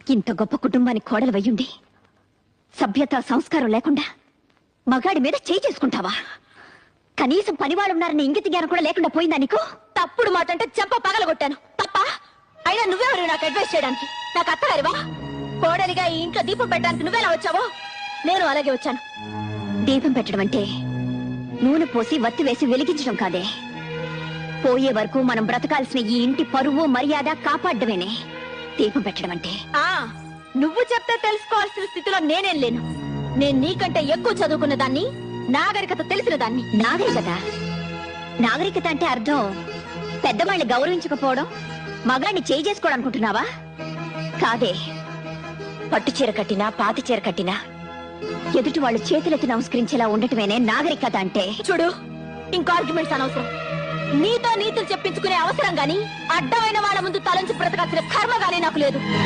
ఇంత గొప్ప కుటుంబానికి కోడలు వయ్యుండి సభ్యత సంస్కారం లేకుండా మగాడి మీద చేయి చేసుకుంటావా? కనీసం పనివాళ్ళు ఉన్నారని ఇంగిత జ్ఞానం కూడా లేకుండా పోయిందా నీకు? తప్పుడు మాట అంటే చెంప పగలగొట్టాను తప్ప. అయినా నువ్వెవరు నాకు అడ్వైస్ చేయడానికి? నాకు అత్తగారివా? కోడలిగా ఈ ఇంట్లో దీపం పెట్టడానికి నువ్వెలా వచ్చావో నేను అలాగే వచ్చాను. దీపం పెట్టడం అంటే నూనె పోసి వత్తి వేసి వెలిగించడం కాదే. పోయే వరకు మనం బ్రతకాల్సిన ఈ ఇంటి పరువు మర్యాద కాపాడమేనే దీపం పెట్టడం అంటే. నువ్వు చెప్తే తెలుసుకోవాల్సిన స్థితిలో నేనేం లేను. నేను నీకంటే ఎక్కువ చదువుకున్న దాన్ని, నాగరికత తెలిసిన దాన్ని. నాగరికత అంటే అర్థం పెద్దవాళ్ళని గౌరవించకపోవడం, మగాడిని చేయి చేసుకోవడం అనుకుంటున్నావా? కాదే. పట్టు చీర కట్టినా పాతి చీర కట్టినా ఎదుటి వాళ్ళు చేతులెత్తి నమస్కరించేలా ఉండటమేనే నాగరికత అంటే. చూడు, ఇంకో ఆర్గ్యుమెంట్స్ అనవసరం. నీతో నీతులు చెప్పించుకునే అవసరం గాని, అడ్డమైన వాళ్ళ ముందు తలంచి బ్రతకాల్సిన కర్మ గానీ నాకు లేదు.